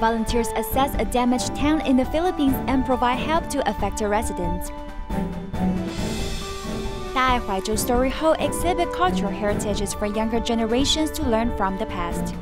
volunteers assess a damaged town in the Philippines and provide help to affected residents. Daai Huizhou Story Hall exhibit cultural heritages for younger generations to learn from the past.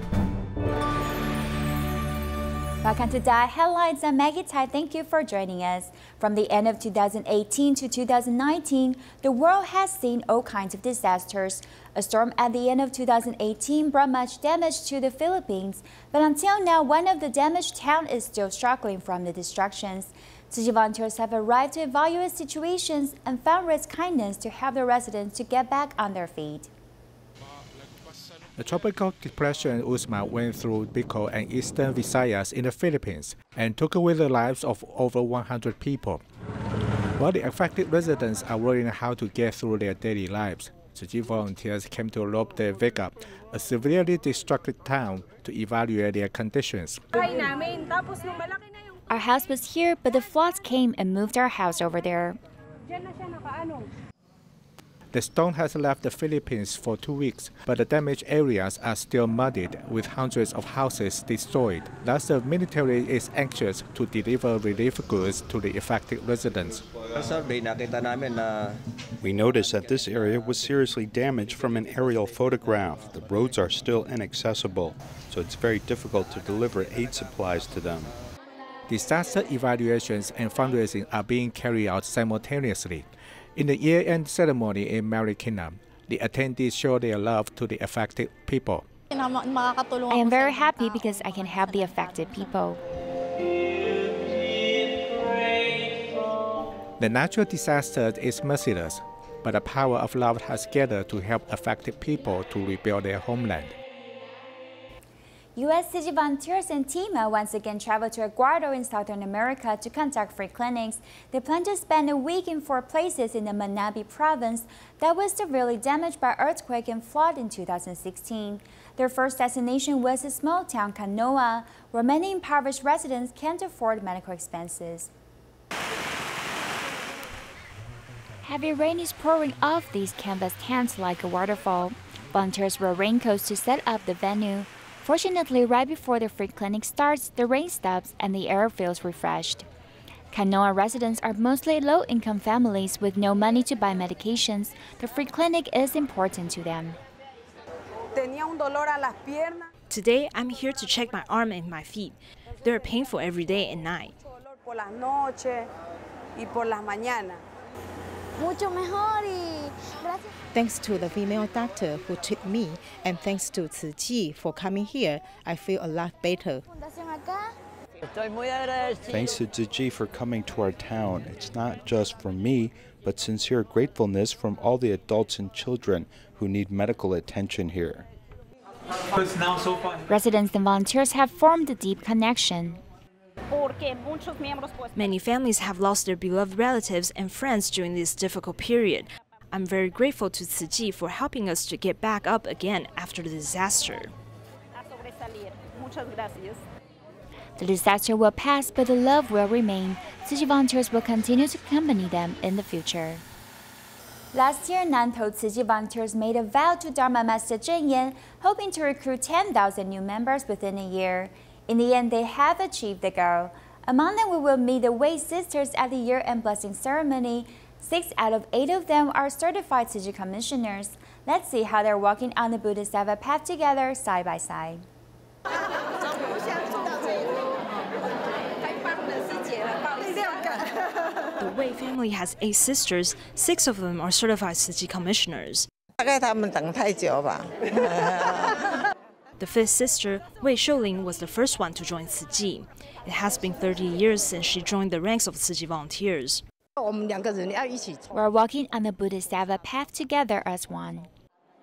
Welcome to DaAi Headlines. I'm Maggie Tai. Thank you for joining us. From the end of 2018 to 2019, the world has seen all kinds of disasters. A storm at the end of 2018 brought much damage to the Philippines, but until now, one of the damaged towns is still struggling from the destructions. Tzu Chi volunteers have arrived to evaluate situations and found raise kindness to help the residents to get back on their feet. A tropical depression Uzma went through Bicol and eastern Visayas in the Philippines and took away the lives of over 100 people. While the affected residents are worrying how to get through their daily lives, Tzu Chi volunteers came to Lope de Vega, a severely destructed town, to evaluate their conditions. Our house was here, but the floods came and moved our house over there. The storm has left the Philippines for 2 weeks, but the damaged areas are still muddied, with hundreds of houses destroyed. Thus, the military is anxious to deliver relief goods to the affected residents. We noticed that this area was seriously damaged from an aerial photograph. The roads are still inaccessible, so it's very difficult to deliver aid supplies to them. Disaster evaluations and fundraising are being carried out simultaneously. In the year-end ceremony in Marikina, the attendees show their love to the affected people. I am very happy because I can help the affected people. The natural disaster is merciless, but the power of love has gathered to help affected people to rebuild their homeland. U.S. Tzu Chi volunteers and TEMA once again traveled to Ecuador in Southern America to conduct free clinics. They plan to spend a week in 4 places in the Manabi province that was severely damaged by earthquake and flood in 2016. Their first destination was a small town, Canoa, where many impoverished residents can't afford medical expenses. Heavy rain is pouring off these canvas tents like a waterfall. Volunteers wear raincoats to set up the venue. Fortunately, right before the free clinic starts, the rain stops and the air feels refreshed. Canoa residents are mostly low-income families with no money to buy medications. The free clinic is important to them. Today, I'm here to check my arm and my feet. They're painful every day and night. Thanks to the female doctor who treated me, and thanks to Tzu Chi for coming here, I feel a lot better. Thanks to Tzu Chi for coming to our town. It's not just for me, but sincere gratefulness from all the adults and children who need medical attention here. Residents and volunteers have formed a deep connection. Many families have lost their beloved relatives and friends during this difficult period. I'm very grateful to Tzu Chi for helping us to get back up again after the disaster. The disaster will pass, but the love will remain. Tzu Chi volunteers will continue to accompany them in the future. Last year, Nantou Tzu Chi volunteers made a vow to Dharma Master Zheng Yan, hoping to recruit 10,000 new members within a year. In the end, they have achieved the goal. Among them, we will meet the Wei sisters at the year-end blessing ceremony. 6 out of 8 of them are certified Tzu Chi commissioners. Let's see how they're walking on the Bodhisattva path together, side by side. The Wei family has 8 sisters. 6 of them are certified Tzu Chi commissioners. The 5th sister, Wei Shouling, was the first one to join Tzu Chi. It has been 30 years since she joined the ranks of Tzu Chi volunteers. We're walking on the Bodhisattva path together as one.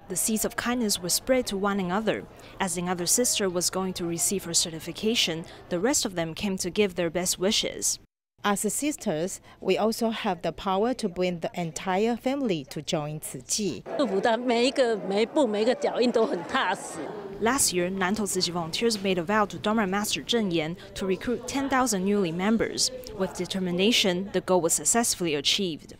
The seeds of kindness were spread to one another. As the other sister was going to receive her certification, the rest of them came to give their best wishes. As sisters, we also have the power to bring the entire family to join Tzu Chi. Last year, Nantou Tzu Chi volunteers made a vow to Dharma Master Zheng Yan to recruit 10,000 newly members. With determination, the goal was successfully achieved.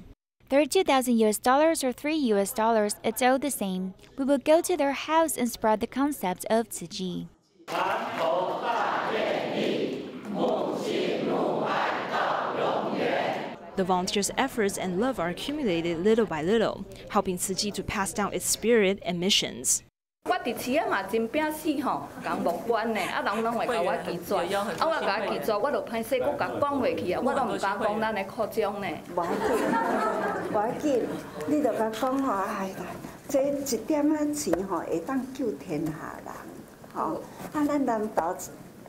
$32,000 or $3, it's all the same. We will go to their house and spread the concept of Tzu Chi. The volunteers' efforts and love are accumulated little by little, helping Tzu Chi to pass down its spirit and missions. 我伫市啊嘛真拼死吼，讲木管呢，啊人拢会甲我记住，啊我甲我记住，我就歹势，我甲讲回去啊，我都唔敢讲咱的苦衷呢。无要紧，你就甲讲吼，哎啦，这一点仔钱吼会当救天下人，吼，啊咱南投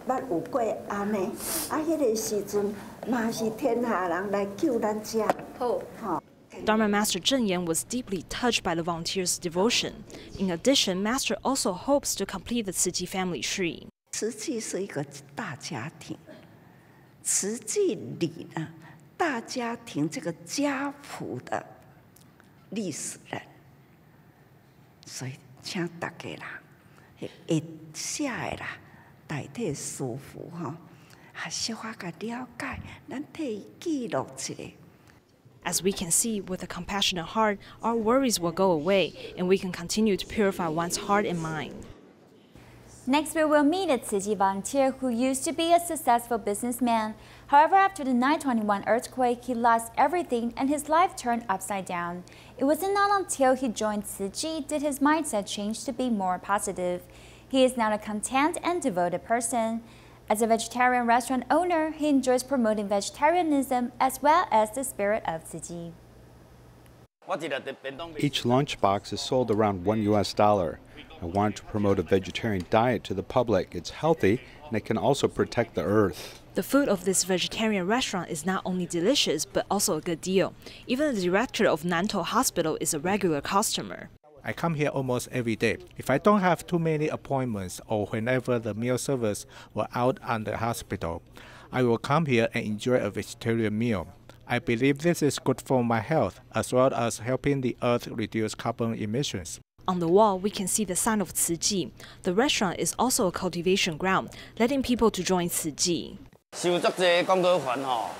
捌有过安尼，啊迄个时阵嘛是天下人来救咱遮，好，吼。 Dharma Master Zheng Yan was deeply touched by the volunteers' devotion. In addition, Master also hopes to complete the Tzu Chi family tree. 慈济是一个大家庭，慈济里呢，大家庭这个家谱的历史人，所以请大家啦，会写的啦，代替师父吼，啊小可甲了解，咱替伊记录一下。 As we can see, with a compassionate heart, our worries will go away, and we can continue to purify one's heart and mind. Next, we will meet a Tzu Chi volunteer who used to be a successful businessman. However, after the 9/21 earthquake, he lost everything and his life turned upside down. It wasn't not until he joined Tzu Chi did his mindset change to be more positive. He is now a content and devoted person. As a vegetarian restaurant owner, he enjoys promoting vegetarianism as well as the spirit of Tzu Chi. Each lunchbox is sold around $1. I wanted to promote a vegetarian diet to the public. It's healthy and it can also protect the earth. The food of this vegetarian restaurant is not only delicious but also a good deal. Even the director of Nantou Hospital is a regular customer. I come here almost every day. If I don't have too many appointments or whenever the meal servers were out at the hospital, I will come here and enjoy a vegetarian meal. I believe this is good for my health as well as helping the earth reduce carbon emissions. On the wall, we can see the sign of Tzu Chi. The restaurant is also a cultivation ground, letting people to join Tzu Chi. 收足济广告款吼，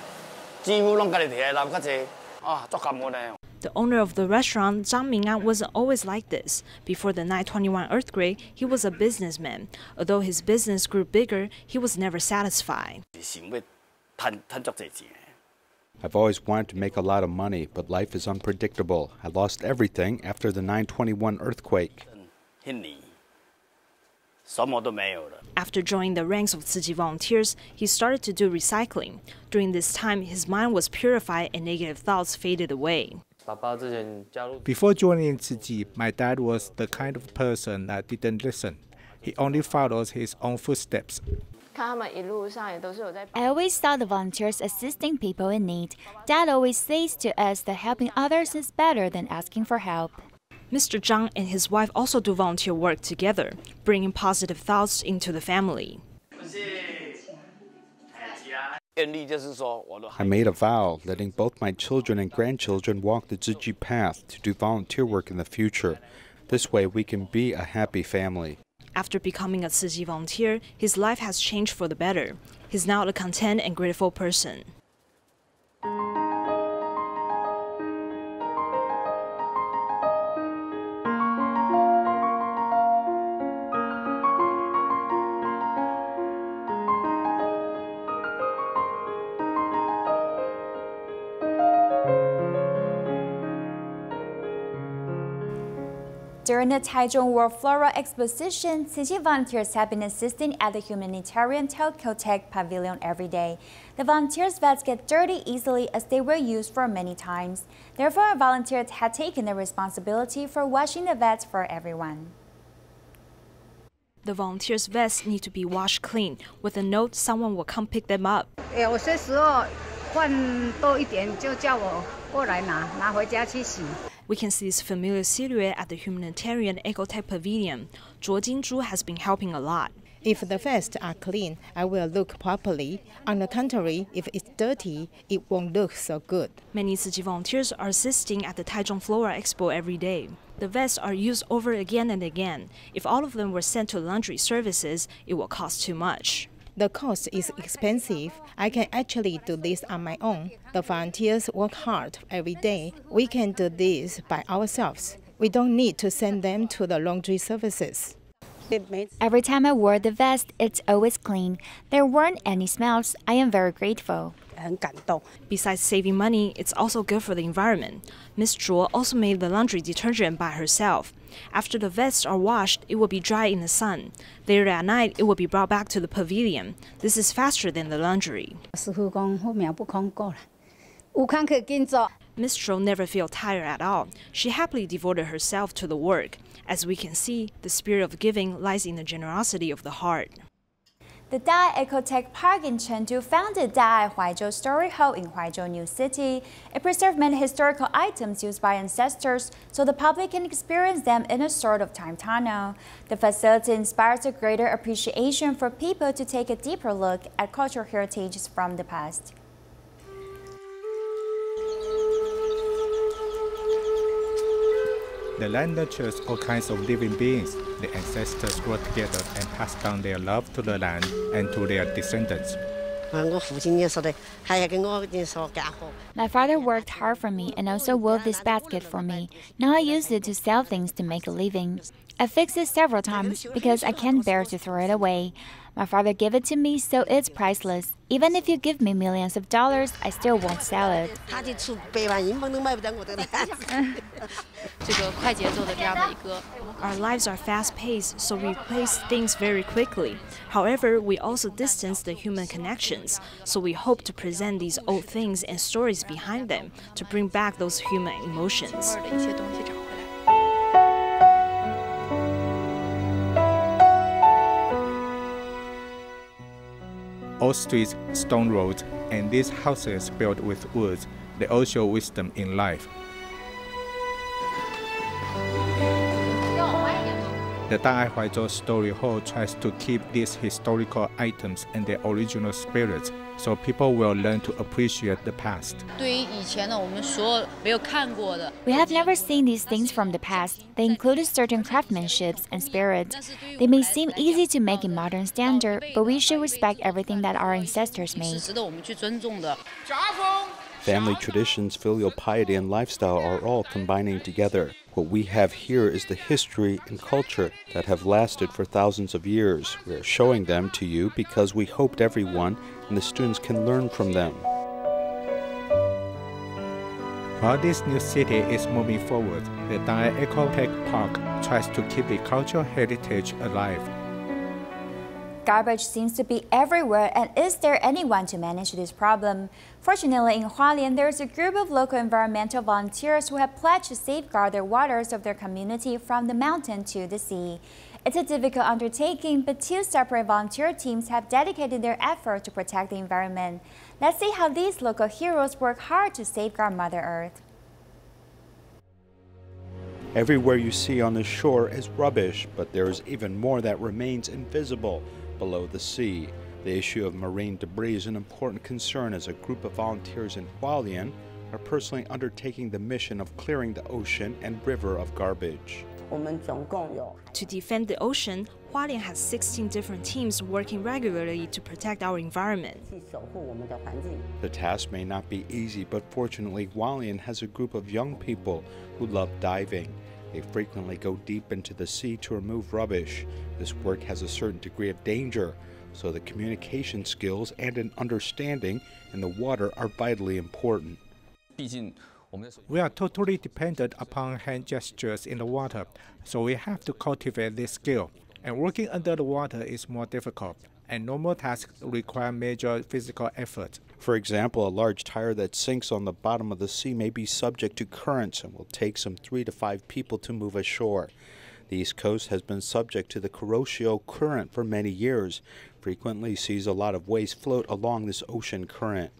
几乎拢家己摕来留较济，啊，足感恩的。 The owner of the restaurant, Zhang Mingan, wasn't always like this. Before the 9/21 earthquake, he was a businessman. Although his business grew bigger, he was never satisfied. I've always wanted to make a lot of money, but life is unpredictable. I lost everything after the 9/21 earthquake. After joining the ranks of Tzu Chi volunteers, he started to do recycling. During this time, his mind was purified and negative thoughts faded away. Before joining Tzu Chi, my dad was the kind of person that didn't listen. He only follows his own footsteps. I always saw the volunteers assisting people in need. Dad always says to us that helping others is better than asking for help. Mr. Zhang and his wife also do volunteer work together, bringing positive thoughts into the family. I made a vow, letting both my children and grandchildren walk the Tzu Chi path to do volunteer work in the future. This way we can be a happy family. After becoming a Tzu Chi volunteer, his life has changed for the better. He's now a content and grateful person. During the Taichung World Flora Exposition, Tzu Chi volunteers have been assisting at the humanitarian Telcotech Pavilion every day. The volunteers' vets get dirty easily as they were used for many times. Therefore, volunteers had taken the responsibility for washing the vets for everyone. The volunteers' vests need to be washed clean. With a note, someone will come pick them up. We can see this familiar silhouette at the humanitarian Ecotech Pavilion. Zhuo Jinzhu has been helping a lot. If the vests are clean, I will look properly. On the contrary, if it's dirty, it won't look so good. Many Tzu Chi volunteers are assisting at the Taichung Flora Expo every day. The vests are used over again and again. If all of them were sent to laundry services, it will cost too much. The cost is expensive. I can actually do this on my own. The volunteers work hard every day. We can do this by ourselves. We don't need to send them to the laundry services. Every time I wore the vest, it's always clean. There weren't any smells. I am very grateful. 很感动。 Besides saving money, it's also good for the environment. Miss Zhuo also made the laundry detergent by herself. After the vests are washed, it will be dry in the sun. Later at night, it will be brought back to the pavilion. This is faster than the laundry. 师傅讲好命不空过了，有空可紧做。 Miss Zhuo never felt tired at all. She happily devoted herself to the work. As we can see, the spirit of giving lies in the generosity of the heart. The DaAi Ecotech Park in Chengdu founded DaAi Huizhou Story Hall in Huizhou New City. It preserved many historical items used by ancestors so the public can experience them in a sort of time tunnel. The facility inspires a greater appreciation for people to take a deeper look at cultural heritages from the past. The land nurtures all kinds of living beings. The ancestors work together and pass down their love to the land and to their descendants. My father worked hard for me and also wove this basket for me. Now I use it to sell things to make a living. I fixed it several times because I can't bear to throw it away. My father gave it to me, so it's priceless. Even if you give me millions of dollars, I still won't sell it. Our lives are fast-paced, so we replace things very quickly. However, we also distance the human connections, so we hope to present these old things and stories behind them to bring back those human emotions. All streets, stone roads, and these houses built with woods, they all show wisdom in life. The DaAi Huizhou Story Hall tries to keep these historical items and their original spirits, so people will learn to appreciate the past. We have never seen these things from the past. They included certain craftsmanship and spirit. They may seem easy to make in modern standard, but we should respect everything that our ancestors made. Family traditions, filial piety, and lifestyle are all combining together. What we have here is the history and culture that have lasted for thousands of years. We are showing them to you because we hoped everyone and the students can learn from them. While this new city is moving forward, the DaAi Ecotech Park tries to keep the cultural heritage alive. Garbage seems to be everywhere, and is there anyone to manage this problem? Fortunately, in Hualien, there is a group of local environmental volunteers who have pledged to safeguard the waters of their community from the mountain to the sea. It's a difficult undertaking, but two separate volunteer teams have dedicated their effort to protect the environment. Let's see how these local heroes work hard to safeguard Mother Earth. Everywhere you see on the shore is rubbish, but there is even more that remains invisible below the sea. The issue of marine debris is an important concern as a group of volunteers in Hualien are personally undertaking the mission of clearing the ocean and river of garbage. To defend the ocean, Hualien has 16 different teams working regularly to protect our environment. The task may not be easy, but fortunately Hualien has a group of young people who love diving. They frequently go deep into the sea to remove rubbish. This work has a certain degree of danger, so the communication skills and an understanding in the water are vitally important. We are totally dependent upon hand gestures in the water, so we have to cultivate this skill. And working under the water is more difficult, and normal tasks require major physical effort. For example, a large tire that sinks on the bottom of the sea may be subject to currents and will take some 3 to 5 people to move ashore. The East Coast has been subject to the Kuroshio current for many years. Frequently sees a lot of waste float along this ocean current.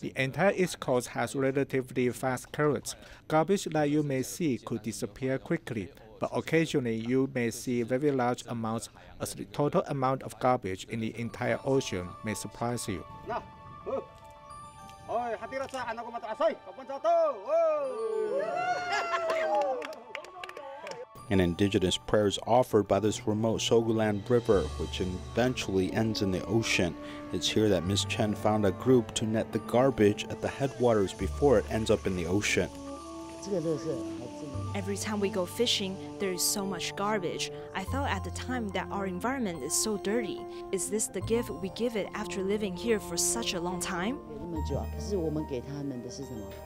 The entire East Coast has relatively fast currents. Garbage that you may see could disappear quickly, but occasionally you may see very large amounts, as the total amount of garbage in the entire ocean may surprise you. An indigenous prayer is offered by this remote Soguland River, which eventually ends in the ocean. It's here that Ms. Chen found a group to net the garbage at the headwaters before it ends up in the ocean. Every time we go fishing, there is so much garbage. I thought at the time that our environment is so dirty. Is this the gift we give it after living here for such a long time?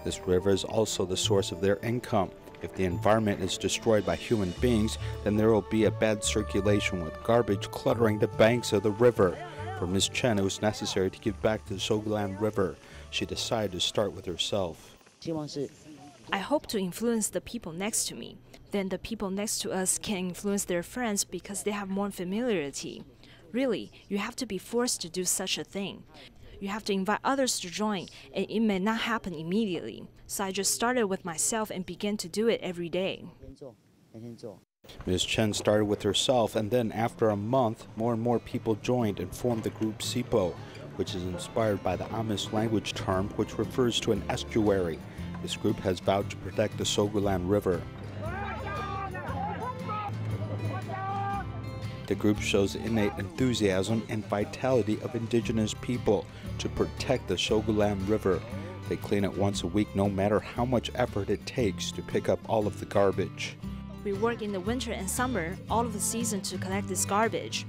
This river is also the source of their income. If the environment is destroyed by human beings, then there will be a bad circulation with garbage cluttering the banks of the river. For Ms. Chen, it was necessary to give back to the Sogolan River. She decided to start with herself. I hope to influence the people next to me. Then the people next to us can influence their friends because they have more familiarity. Really, you have to be forced to do such a thing. You have to invite others to join, and it may not happen immediately. So I just started with myself and began to do it every day. Ms. Chen started with herself, and then after a month, more and more people joined and formed the group SIPO, which is inspired by the Amish language term, which refers to an estuary. This group has vowed to protect the Sogolan River. The group shows innate enthusiasm and vitality of indigenous people to protect the Sogolan River. They clean it once a week no matter how much effort it takes to pick up all of the garbage. We work in the winter and summer, all of the season, to collect this garbage.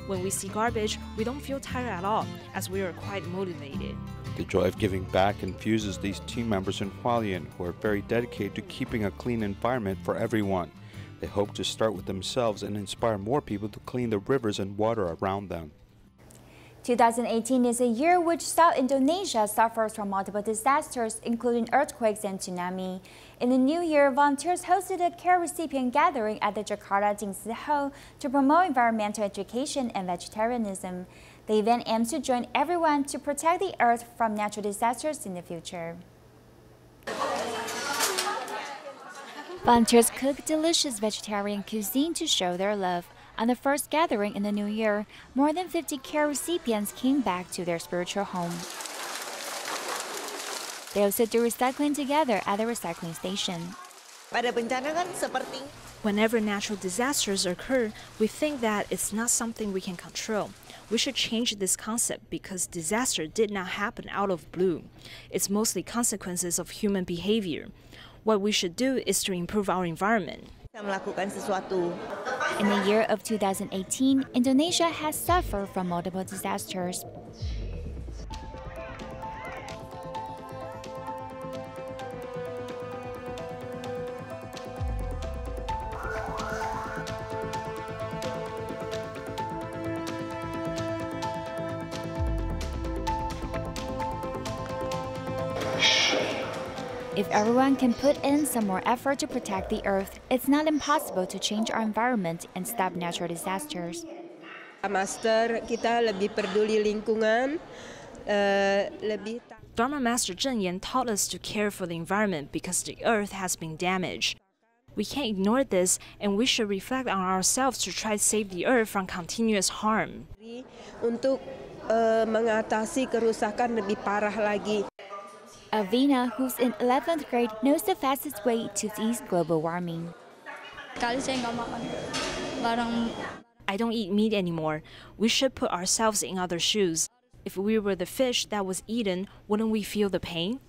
When we see garbage, we don't feel tired at all, as we are quite motivated. The joy of giving back infuses these team members in Hualien, who are very dedicated to keeping a clean environment for everyone. They hope to start with themselves and inspire more people to clean the rivers and water around them. 2018 is a year which South Indonesia suffers from multiple disasters, including earthquakes and tsunami. In the new year, volunteers hosted a care recipient gathering at the Jakarta Jingsi Hall to promote environmental education and vegetarianism. The event aims to join everyone to protect the earth from natural disasters in the future. Volunteers cooked delicious vegetarian cuisine to show their love. On the first gathering in the new year, more than 50 care recipients came back to their spiritual home. They also do recycling together at the recycling station. Whenever natural disasters occur, we think that it's not something we can control. We should change this concept because disaster did not happen out of blue. It's mostly consequences of human behavior. What we should do is to improve our environment. In the year of 2018, Indonesia has suffered from multiple disasters. If everyone can put in some more effort to protect the earth, it's not impossible to change our environment and stop natural disasters. Master kita lebih peduli lingkungan, Dharma Master Zhen Yan taught us to care for the environment because the earth has been damaged. We can't ignore this, and we should reflect on ourselves to try to save the earth from continuous harm. Untuk mengatasi kerusakan lebih parah lagi. Avina, who's in 11th grade, knows the fastest way to ease global warming. I don't eat meat anymore. We should put ourselves in other shoes. If we were the fish that was eaten, wouldn't we feel the pain?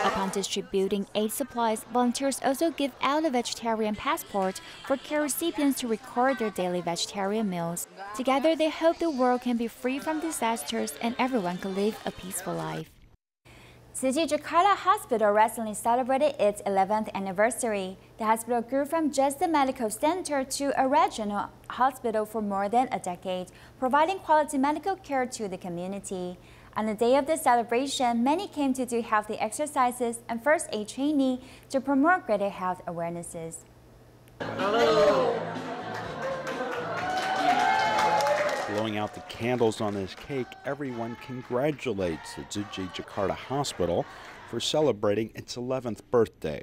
Upon distributing aid supplies, volunteers also give out a vegetarian passport for care recipients to record their daily vegetarian meals. Together, they hope the world can be free from disasters and everyone can live a peaceful life. City Jakarta Hospital recently celebrated its 11th anniversary. The hospital grew from just a medical center to a regional hospital for more than a decade, providing quality medical care to the community. On the day of the celebration, many came to do healthy exercises and first aid training to promote greater health awarenesses. Hello. Blowing out the candles on this cake, everyone congratulates the City Jakarta Hospital for celebrating its 11th birthday.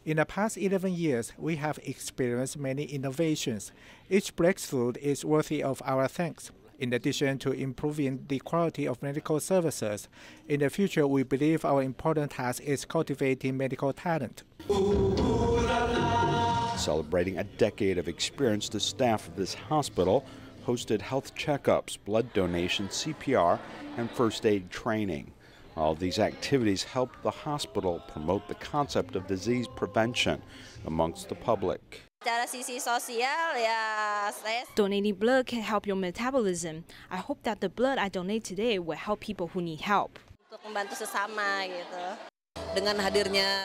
In the past 11 years, we have experienced many innovations. Each breakthrough is worthy of our thanks. In addition to improving the quality of medical services, in the future we believe our important task is cultivating medical talent. Celebrating a decade of experience, the staff of this hospital hosted health checkups, blood donation, CPR, and first aid training. All these activities help the hospital promote the concept of disease prevention amongst the public. Donating blood can help your metabolism. I hope that the blood I donate today will help people who need help.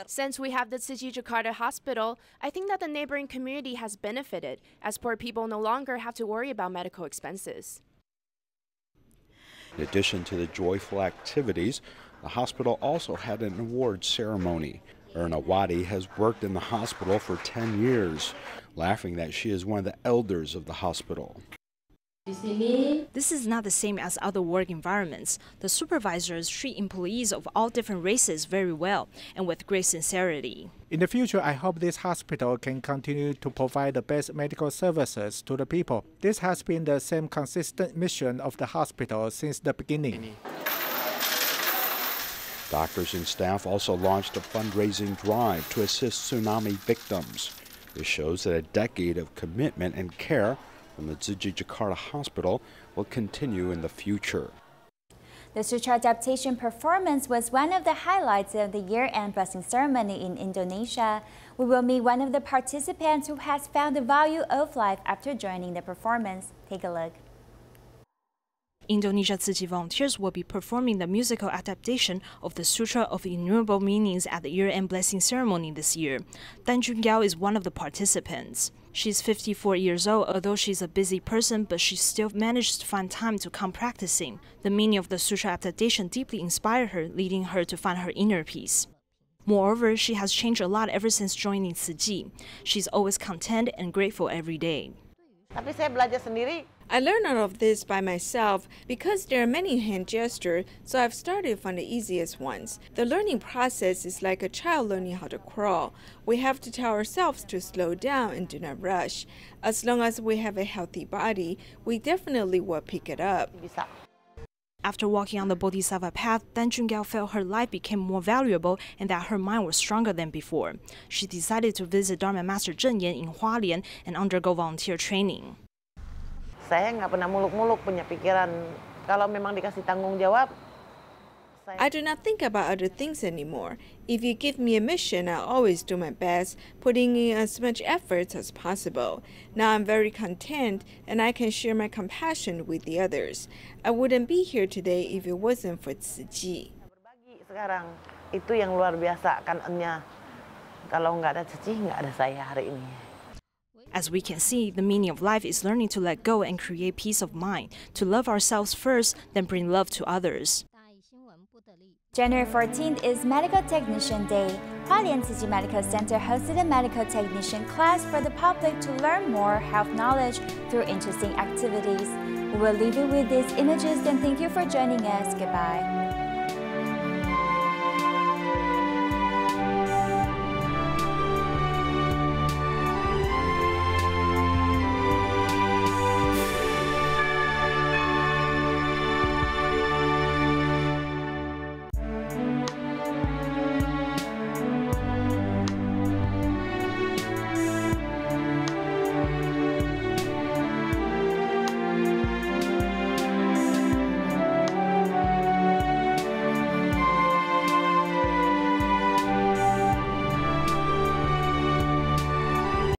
Since we have the Tzu Chi Jakarta Hospital, I think that the neighboring community has benefited, as poor people no longer have to worry about medical expenses. In addition to the joyful activities, the hospital also had an awards ceremony. Erna Wadi has worked in the hospital for 10 years, laughing that she is one of the elders of the hospital. This is not the same as other work environments. The supervisors treat employees of all different races very well and with great sincerity. In the future, I hope this hospital can continue to provide the best medical services to the people. This has been the same consistent mission of the hospital since the beginning. Doctors and staff also launched a fundraising drive to assist tsunami victims. This shows that a decade of commitment and care from the Tzu Chi Jakarta Hospital will continue in the future. The sutra adaptation performance was one of the highlights of the year-end blessing ceremony in Indonesia. We will meet one of the participants who has found the value of life after joining the performance. Take a look. Indonesia Tzu Chi volunteers will be performing the musical adaptation of the Sutra of Innumerable Meanings at the year-end blessing ceremony this year. Dan Jungyao is one of the participants. She's 54 years old, although she's a busy person, but she still managed to find time to come practicing. The meaning of the Sutra adaptation deeply inspired her, leading her to find her inner peace. Moreover, she has changed a lot ever since joining Tzu Chi. She's always content and grateful every day. I learned all of this by myself because there are many hand gestures, so I've started from the easiest ones. The learning process is like a child learning how to crawl. We have to tell ourselves to slow down and do not rush. As long as we have a healthy body, we definitely will pick it up. After walking on the Bodhisattva path, Dan Jungyao felt her life became more valuable and that her mind was stronger than before. She decided to visit Dharma Master Zhen Yan in Hualien and undergo volunteer training. I do not think about other things anymore. If you give me a mission, I'll always do my best, putting in as much effort as possible. Now I'm very content and I can share my compassion with the others. I wouldn't be here today if it wasn't for Tzu Chi. As we can see, the meaning of life is learning to let go and create peace of mind, to love ourselves first, then bring love to others. January 14th is Medical Technician Day. Hualien Tzu Chi Medical Center hosted a medical technician class for the public to learn more health knowledge through interesting activities. We will leave you with these images and thank you for joining us. Goodbye.